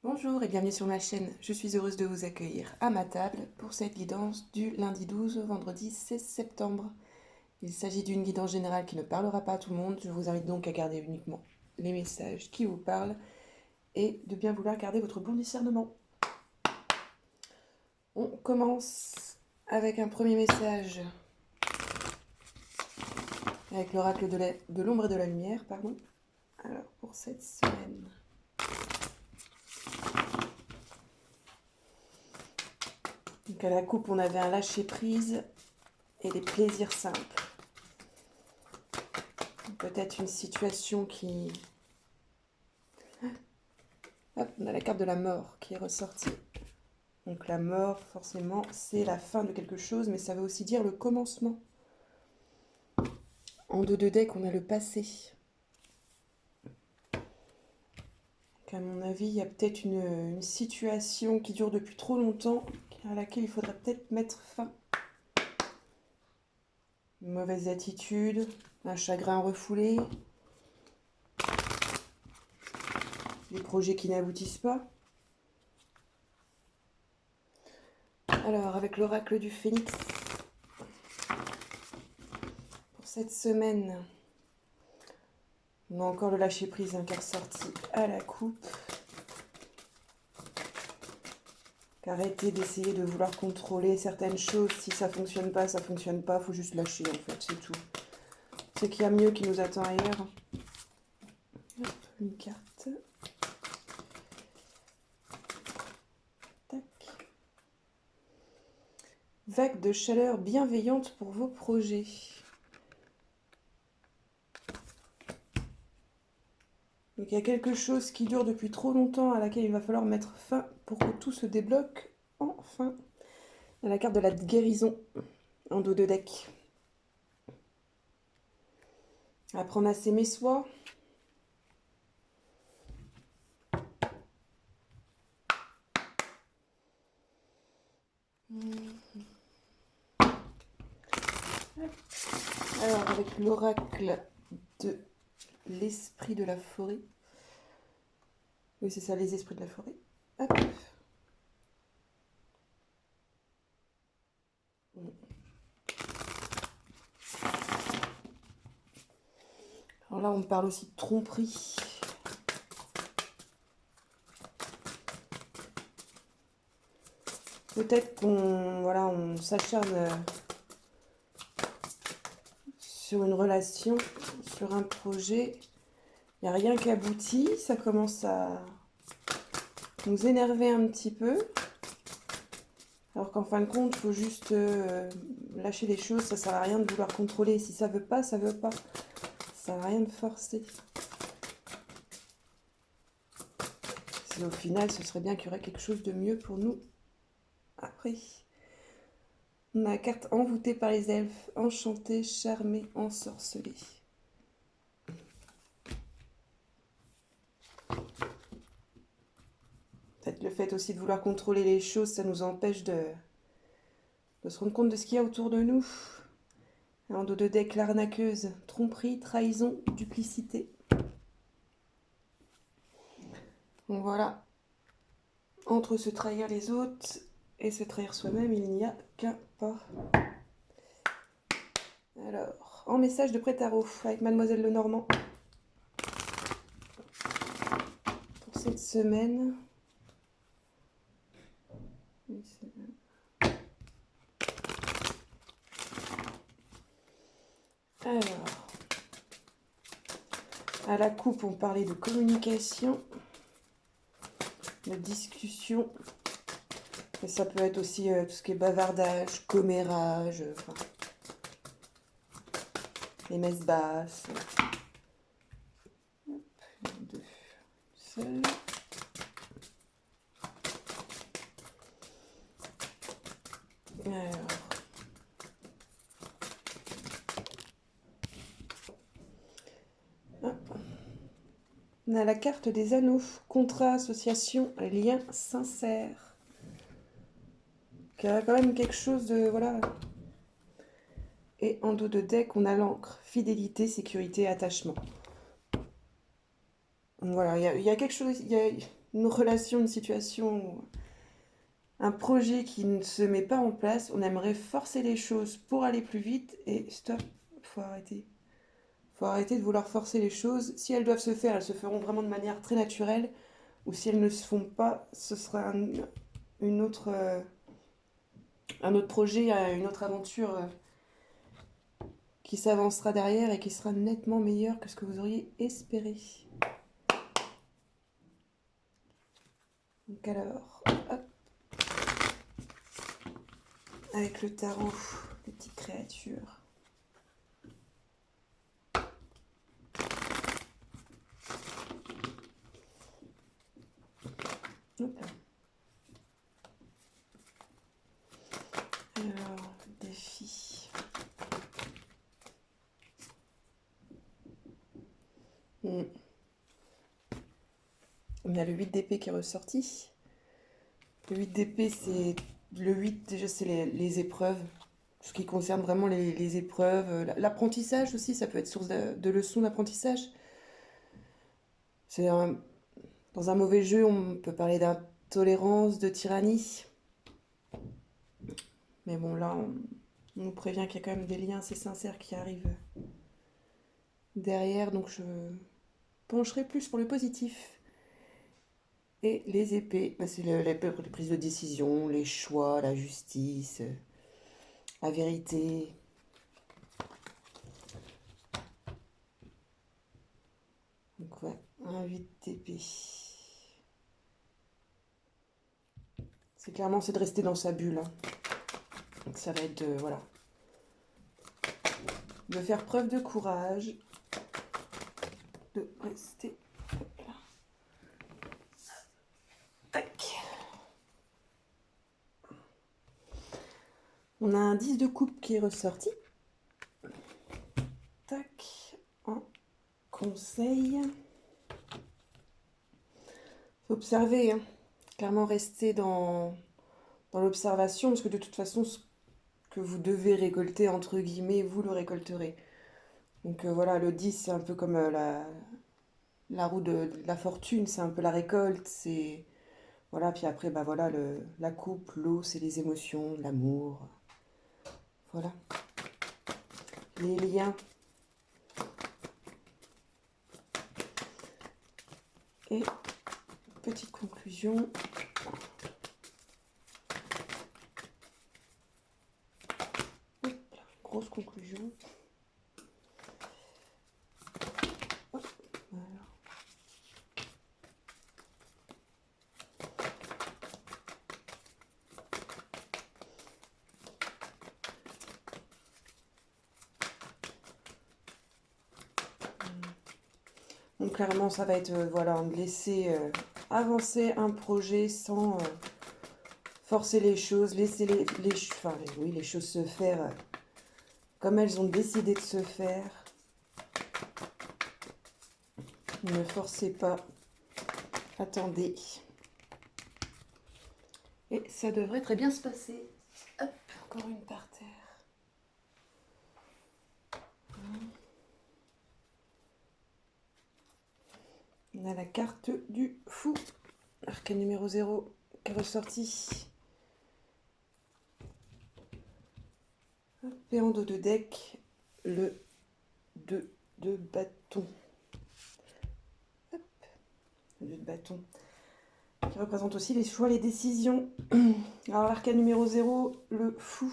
Bonjour et bienvenue sur ma chaîne. Je suis heureuse de vous accueillir à ma table pour cette guidance du lundi 12 au vendredi 16 septembre. Il s'agit d'une guidance générale qui ne parlera pas à tout le monde. Je vous invite donc à garder uniquement les messages qui vous parlent et de bien vouloir garder votre bon discernement. On commence avec un premier message avec l'oracle de l'ombre et de la lumière, pardon. Alors pour cette semaine. Donc à la coupe, on avait un lâcher-prise et des plaisirs simples. Peut-être une situation qui... Hop, on a la carte de la mort qui est ressortie. Donc la mort, forcément, c'est la fin de quelque chose, mais ça veut aussi dire le commencement. En dos de deck, on a le passé. Donc à mon avis, il y a peut-être une situation qui dure depuis trop longtemps, à laquelle il faudrait peut-être mettre fin. Une mauvaise attitude, un chagrin refoulé, des projets qui n'aboutissent pas. Alors, avec l'oracle du phénix, pour cette semaine, on a encore le lâcher-prise qui est ressorti à la coupe. Arrêtez d'essayer de vouloir contrôler certaines choses. Si ça fonctionne pas, ça fonctionne pas. Faut juste lâcher, en fait, c'est tout. C'est qu'il y a mieux qui nous attend ailleurs. Hop, une carte. Tac. Vague de chaleur bienveillante pour vos projets. Donc il y a quelque chose qui dure depuis trop longtemps à laquelle il va falloir mettre fin pour que tout se débloque enfin. À la carte de la guérison en dos de deck. Apprendre à s'aimer soi. Alors avec l'oracle de l'esprit de la forêt. Oui, c'est ça, les esprits de la forêt. Hop. Alors là, on parle aussi de tromperie. Peut-être on s'acharne sur une relation, sur un projet. Il n'y a rien qui aboutit. Ça commence à nous énerver un petit peu. Alors qu'en fin de compte, il faut juste lâcher les choses. Ça ne sert à rien de vouloir contrôler. Si ça ne veut pas, ça ne veut pas. Ça ne sert à rien de forcer. Au final, ce serait bien qu'il y aurait quelque chose de mieux pour nous après. On a la carte envoûtée par les elfes, enchantée, charmée, ensorcelée. Peut-être le fait aussi de vouloir contrôler les choses, ça nous empêche de se rendre compte de ce qu'il y a autour de nous. En dos de deck, l'arnaqueuse, tromperie, trahison, duplicité. Donc voilà, entre se trahir les autres et se trahir soi-même, il n'y a qu'un pas. Alors, en message de pré-tarot avec Mademoiselle Lenormand. Pour cette semaine. Alors, à la coupe, on parlait de communication, de discussion. Et ça peut être aussi tout ce qui est bavardage, commérage, enfin, les messes basses. Hop, deux, seul. Alors. Hop. On a la carte des anneaux, contrat, association, lien sincère. Il y a quand même quelque chose de... Voilà. Et en dos de deck, on a l'encre, fidélité, sécurité, attachement. Donc voilà, il y a quelque chose, il y a une relation, une situation, un projet qui ne se met pas en place. On aimerait forcer les choses pour aller plus vite et stop, faut arrêter. Faut arrêter de vouloir forcer les choses. Si elles doivent se faire, elles se feront vraiment de manière très naturelle. Ou si elles ne se font pas, ce sera une autre, un autre projet, une autre aventure qui s'avancera derrière et qui sera nettement meilleure que ce que vous auriez espéré. Donc alors, hop, avec le tarot, les petites créatures. Hop là. Alors, défi. On a le 8 d'épée qui est ressorti. Le 8 d'épée, c'est... Le 8, déjà, c'est les épreuves. Ce qui concerne vraiment les épreuves. L'apprentissage aussi, ça peut être source de leçons d'apprentissage. Dans un mauvais jeu, on peut parler d'intolérance, de tyrannie. Mais bon, là, on nous prévient qu'il y a quand même des liens assez sincères qui arrivent derrière. Donc, je pencherai plus pour le positif. Et les épées, bah, c'est les prises de décision, les choix, la justice, la vérité. Donc ouais, un 8 d'épée. C'est clairement, c'est de rester dans sa bulle. Hein. Donc ça va être de, voilà, de faire preuve de courage, de rester. Hop là. Tac. On a un 10 de coupe qui est ressorti. Tac. En conseil. Faut observer, hein. Clairement rester dans l'observation, parce que de toute façon, ce que vous devez récolter, entre guillemets, vous le récolterez. Donc voilà, le 10, c'est un peu comme la roue de la fortune, c'est un peu la récolte, c'est... Voilà, puis après, bah voilà, la coupe, l'eau, c'est les émotions, l'amour. Voilà. Les liens. Et petite conclusion. Hop, grosse conclusion. Hop, voilà. Donc clairement, ça va être, voilà, de laisser avancer un projet sans forcer les choses, laisser les choses se faire comme elles ont décidé de se faire. Ne forcez pas, attendez. Et ça devrait très bien se passer. Hop, encore une par terre. On a la carte du fou, arcane numéro 0 qui est ressorti. Et en dos de deck, le 2 de bâton. Hop, le 2 de bâton. Qui représente aussi les choix, les décisions. Alors l'arcane numéro 0, le fou,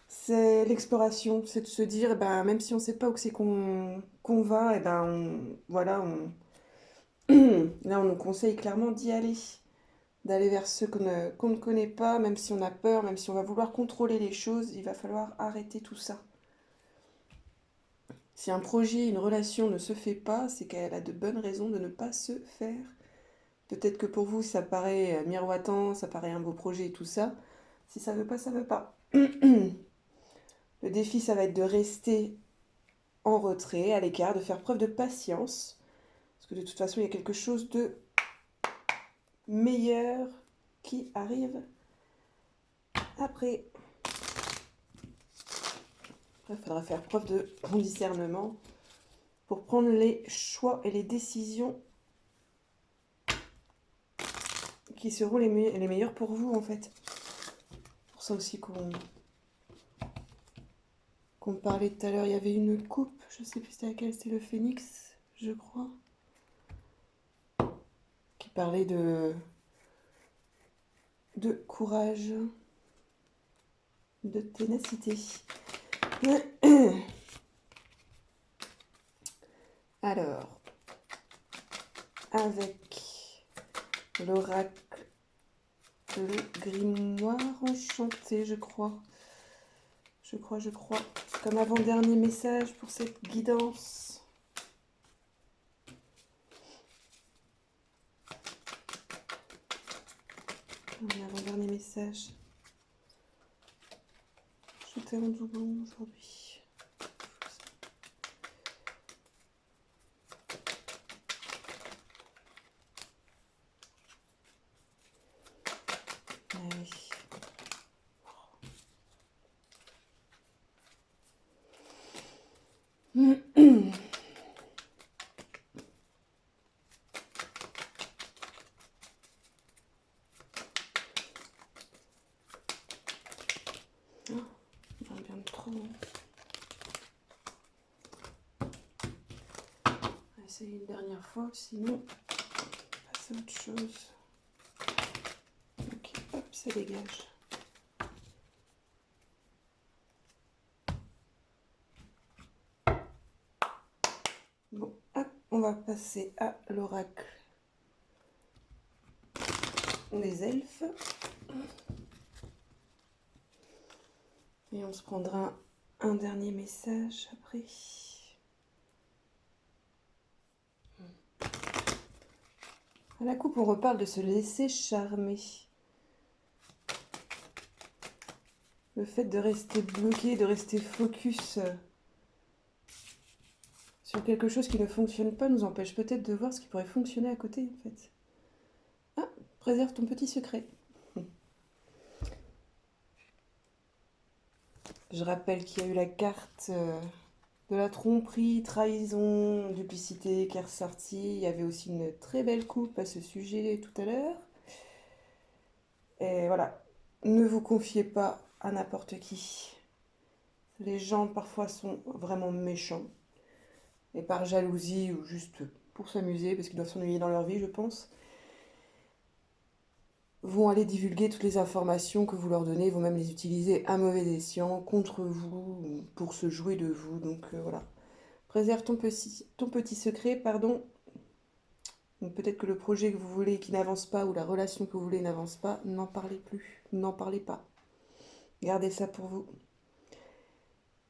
c'est l'exploration. C'est de se dire, eh ben, même si on ne sait pas où c'est qu'on va, eh ben, voilà, là on nous conseille clairement d'y aller. D'aller vers ceux qu'on ne connaît pas, même si on a peur, même si on va vouloir contrôler les choses, il va falloir arrêter tout ça. Si un projet, une relation ne se fait pas, c'est qu'elle a de bonnes raisons de ne pas se faire. Peut-être que pour vous, ça paraît miroitant, ça paraît un beau projet et tout ça. Si ça veut pas, ça veut pas. Le défi, ça va être de rester en retrait, à l'écart, de faire preuve de patience. Parce que de toute façon, il y a quelque chose de meilleur qui arrive après. Il faudra faire preuve de bon discernement pour prendre les choix et les décisions qui seront les meilleurs pour vous, en fait. Pour ça aussi qu'on parlait tout à l'heure. Il y avait une coupe, je sais plus c'était laquelle, c'était le Phénix, je crois, qui parlait de courage, de ténacité. Alors, avec l'oracle, le grimoire enchanté, je crois. Je crois. Comme avant-dernier message pour cette guidance. Un avant-dernier message. J'étais en doublon aujourd'hui. Allez. Bien trop. On va essayer une dernière fois, sinon passer à autre chose. Ok, hop, ça dégage. Bon, hop, on va passer à l'oracle des elfes. Et on se prendra un dernier message après. À la coupe, on reparle de se laisser charmer. Le fait de rester bloqué, de rester focus sur quelque chose qui ne fonctionne pas nous empêche peut-être de voir ce qui pourrait fonctionner à côté, en fait. Ah, préserve ton petit secret. Je rappelle qu'il y a eu la carte de la tromperie, trahison, duplicité qui est ressortie. Il y avait aussi une très belle coupe à ce sujet tout à l'heure. Et voilà, ne vous confiez pas à n'importe qui. Les gens parfois sont vraiment méchants. Et par jalousie ou juste pour s'amuser, parce qu'ils doivent s'ennuyer dans leur vie, je pense, vont aller divulguer toutes les informations que vous leur donnez, vont même les utiliser à mauvais escient contre vous, pour se jouer de vous. Donc voilà. Préserve ton petit secret, pardon. Peut-être que le projet que vous voulez qui n'avance pas ou la relation que vous voulez n'avance pas, n'en parlez plus, n'en parlez pas. Gardez ça pour vous.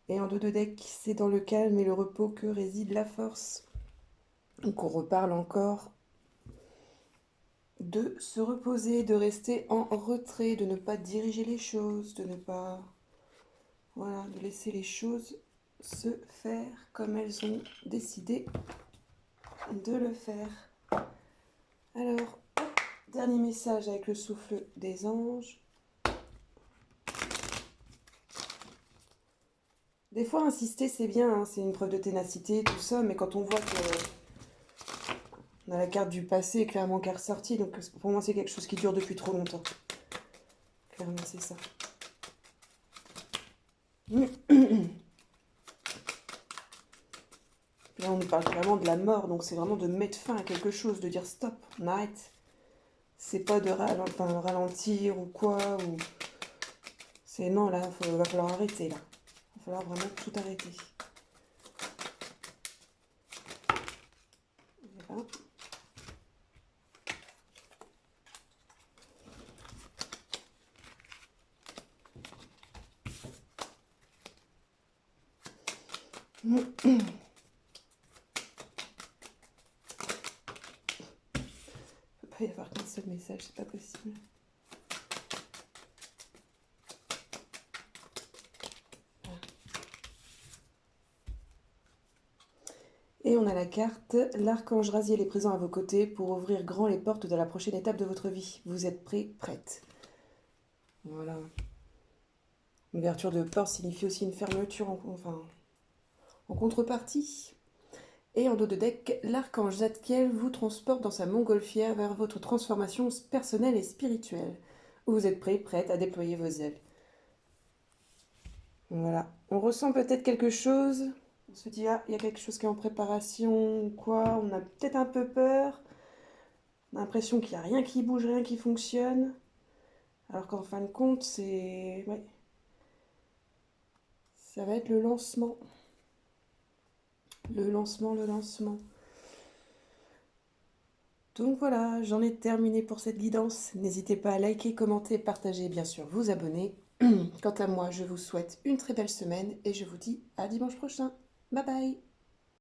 Et en dos de deck, c'est dans le calme et le repos que réside la force. Donc on reparle encore de se reposer, de rester en retrait, de ne pas diriger les choses, de ne pas... Voilà, de laisser les choses se faire comme elles ont décidé de le faire. Alors, dernier message avec le souffle des anges. Des fois, insister, c'est bien, hein, c'est une preuve de ténacité, tout ça, mais quand on voit que on a la carte du passé clairement qui est ressortie, donc pour moi, c'est quelque chose qui dure depuis trop longtemps. Clairement, c'est ça. Là, on nous parle clairement de la mort, donc c'est vraiment de mettre fin à quelque chose, de dire stop, on arrête. C'est pas de ralentir ou quoi, ou... C'est non, là, va falloir arrêter, là. Va falloir vraiment tout arrêter. Voilà. Il ne peut pas y avoir qu'un seul message, c'est pas possible. Et on a la carte, l'archange Raziel est présent à vos côtés pour ouvrir grand les portes de la prochaine étape de votre vie. Vous êtes prêts, prête. Voilà. L'ouverture de porte signifie aussi une fermeture en contrepartie. Et en dos de deck, l'archange Zadkiel vous transporte dans sa montgolfière vers votre transformation personnelle et spirituelle, où vous êtes prête à déployer vos ailes. Voilà, on ressent peut-être quelque chose, on se dit, ah, il y a quelque chose qui est en préparation ou quoi, on a peut-être un peu peur, on a l'impression qu'il n'y a rien qui bouge, rien qui fonctionne, alors qu'en fin de compte, ouais, ça va être le lancement. Le lancement. Donc voilà, j'en ai terminé pour cette guidance. N'hésitez pas à liker, commenter, partager et bien sûr vous abonner. Quant à moi, je vous souhaite une très belle semaine et je vous dis à dimanche prochain. Bye bye!